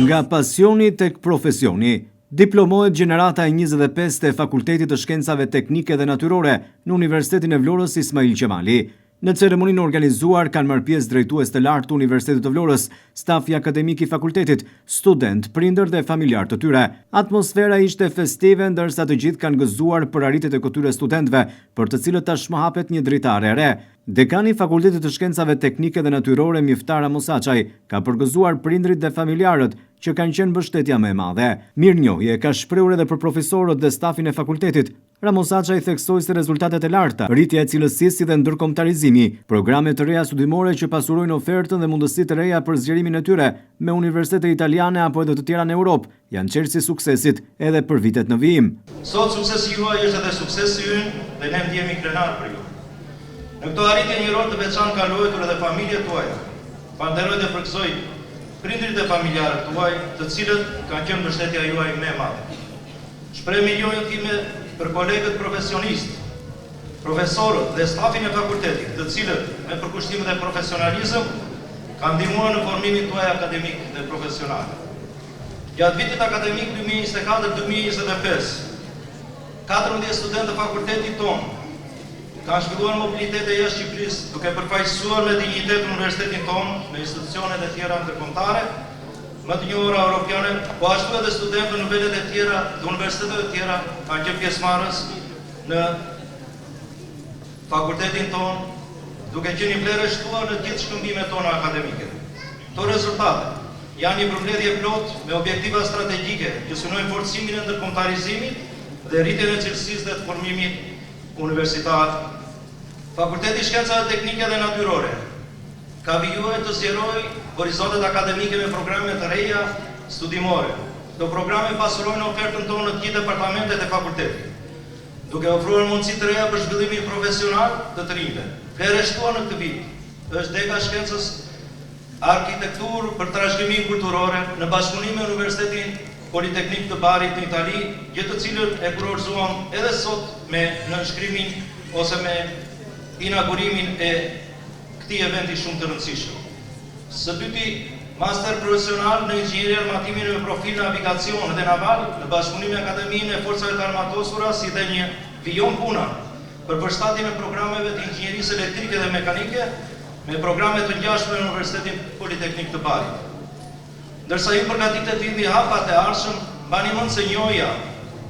Nga pasioni tek profesioni, diplomohet gjenerata e 25 të Fakultetit të Shkencave Teknike dhe Natyrore në Universitetin e Vlorës Ismail Qemali. Në ceremoninë organizuar kanë marrë pjesë drejtues të lartë të Universitetit të Vlorës, stafi akademik i fakultetit, student, prindër dhe familjar të tyre. Atmosfera ishte festive ndërsa të gjithë kanë gëzuar për arritjet e këtyre studentëve, për të cilët tashmë hapet një dritare e re. Dekani i Fakultetit të Shkencave Teknike dhe Natyrore Miftara Mosaçaj ka përgëzuar prindrit dhe familjarët që kanë qenë mbështetja më e madhe. Mirënjohje ka shprehur edhe për profesorët dhe stafin e fakultetit. Mosaçaj theksoi se rezultatet e larta, rritja e cilësisë dhe ndërkombëtarizimi, programe të reja studimore që pasurojnë ofertën dhe mundësitë të reja për zgjerimin e tyre me universitete italiane apo edhe të tjera në Europë, janë çelësi suksesit edhe për vitet në vijim. Sot suksesi juaj është edhe suksesi ynë dhe ne ndjehemi krenar për ju. Në këto arritje një rol të veçantë ka luajtur edhe familjet tuaja. Falenderoj dhe përgëzoj prindrit e familjarët tuaj, të cilët kanë qenë mbështetja juaj më e madhe. Shpreh milionët time për kolegët profesionistë, profesorët dhe stafin e fakultetit, të cilët me përkushtim dhe profesionalizëm kanë ndihmuar në formimin tuaj akademik dhe profesional. Gjatë vitit akademik 2024-2025, 14 studentë të fakultetit tonë kanë shpjeguar mobilitetin jashtë Shqipërisë, duke përfaqësuar me dinjitet universitetin tonë në institucionet e tjera ndërkombëtare, më të njohura europiane, po ashtu edhe studentë në nivelet e tjera të universiteteve të tjera kanë qenë pjesëmarrës në fakultetin tonë, duke qenë i vlerësuar në gjithë shkëmbimet tona akademike. Këto rezultate janë një përmbledhje plot me objektiva strategjike që synojnë forcimin e ndërkombëtarizimit dhe rritjen e cilësisë dhe të formimit universitar. Fakulteti Shkencave Teknike dhe Natyrore ka vijuar të zgjerojë horizontet akademike me programe të reja studimore. Këto programe pasurojnë ofertën tonë në të gjithë departamentet e fakultetit, duke ofruar mundësi të reja për zhvillimin profesional të rinjve. Vlerësuar në këtë vit është deka shkencës arkitekturë për trashëgiminë kulturore në bashkëpunim me Universitetin Politeknik të Barit në Itali, gjë të cilën e kurorzuam edhe sot me nënshkrimin ose me inaugurimin e këtij eventi shumë të rëndësishëm. Së dyti, master profesional në inxhinieri armatimi me profil navigacion dhe naval në bashkëpunim me Akademinë e Forcave të Armatosura, si dhe një vijon puna për përshtatjen e programeve të inxhinierisë elektrike dhe mekanike me programe të ngjashme në Universitetin Politeknik të Barit. Ndërsa ju përgatitet vini hapat e ardhshëm, mbani mend se njohja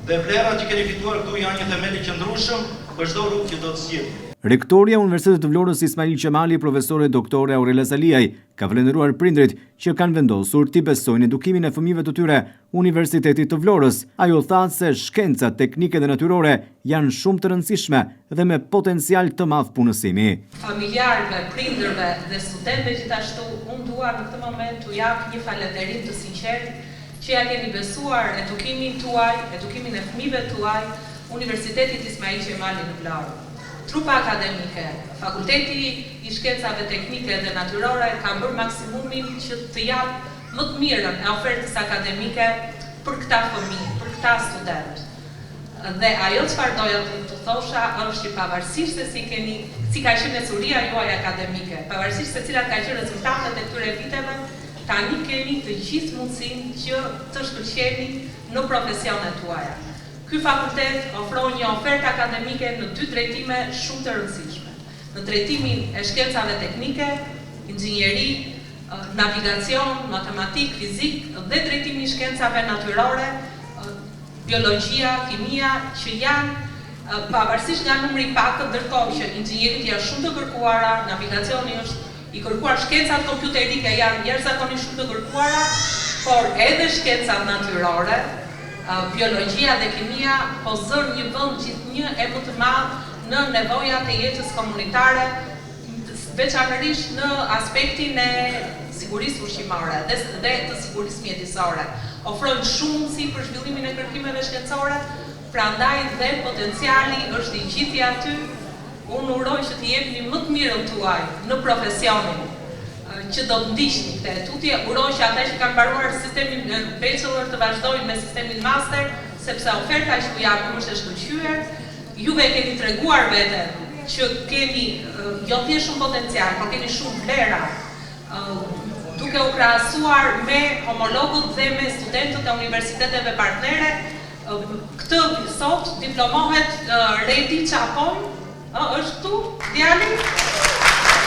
dhe vlerat që keni fituar këtu janë një themel i qëndrueshëm për çdo rrugë që do të zgjidhni. Rektoria e Universitetit të Vlorës Ismail Qemali, profesore doktore Aurela Zaliaj, ka vlerësuar prindrit që kanë vendosur t'i besojnë edukimin e fëmijëve të tyre Universitetit të Vlorës. Ajo tha se shkencat teknike dhe natyrore janë shumë të rëndësishme dhe me potencial të madh punësimi. Familjarëve, prindërve dhe studentëve gjithashtu, unë dua në këtë moment t'u jap një falënderim të sinqert që ja keni besuar edukimin tuaj, edukimin e fëmijëve tuaj, Universitetit Ismail Qemali në Vlorë. Trupa akademike, Fakulteti i Shkencave Teknike dhe Natyrore ka bërë maksimumin që të japë më të mirën e ofertës akademike për këta fëmijë, për këta studentë. Dhe ajo çfarë doja të thosha është që pavarësisht se si ka qenë ecuria juaj akademike, pavarësisht se cilat ka qenë rezultatet e këtyre viteve, tani keni të gjithë mundësinë që të shkëlqeni në profesionet tuaja. Ky fakultet ofron një ofertë akademike në dy drejtime shumë të rëndësishme. Në drejtimin e shkencave teknike, inxhinieri, navigacion, matematik, fizik dhe drejtimin e shkencave natyrore, biologjia, kimia, që janë pavarësisht nga numri i pak, ndërkohë që inxhinierit janë shumë të kërkuara, navigacioni është i kërkuar, shkencat kompjuterike janë jashtëzakonisht shumë të kërkuara, por edhe shkencat natyrore, biologjia dhe kimia po zën një vend gjithnjë e më të madh në nevojat e jetës komunitare, veçanërisht në aspektin e sigurisë ushqimore dhe të sigurisë mjedisore. Ofrojnë shumë mundësi për zhvillimin e kërkimeve shkencore, prandaj dhe potenciali është i gjithë aty. Unë uroj që të jepni më të mirën tuaj në profesionin që do të ndiqni këtë tutje. Uroj që ata që kanë mbaruar sistemin bachelor të vazhdojnë me sistemin master, sepse oferta që u jap është e shkëlqyer. Juve keni treguar veten që keni jo thjesht shumë potencial, por keni shumë vlera duke u krahasuar me homologët dhe me studentët e universiteteve partnere. Këtë sot diplomohet Redi Çapon, është tu djali,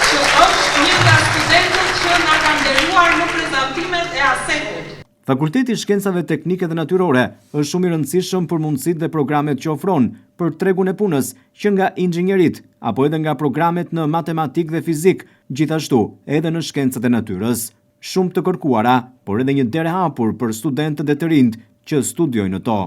që është një nga studentët që na ka nderuar në prezantimet e ASEK-ut. Fakulteti i Shkencave Teknike dhe Natyrore është shumë i rëndësishëm për mundësitë dhe programet që ofron për tregun e punës, që nga inxhinierit apo edhe nga programet në matematikë dhe fizik, gjithashtu edhe në shkencat e natyrës. Shumë të kërkuara, por edhe një derë hapur për studentët e të rinjt që studiojnë në to.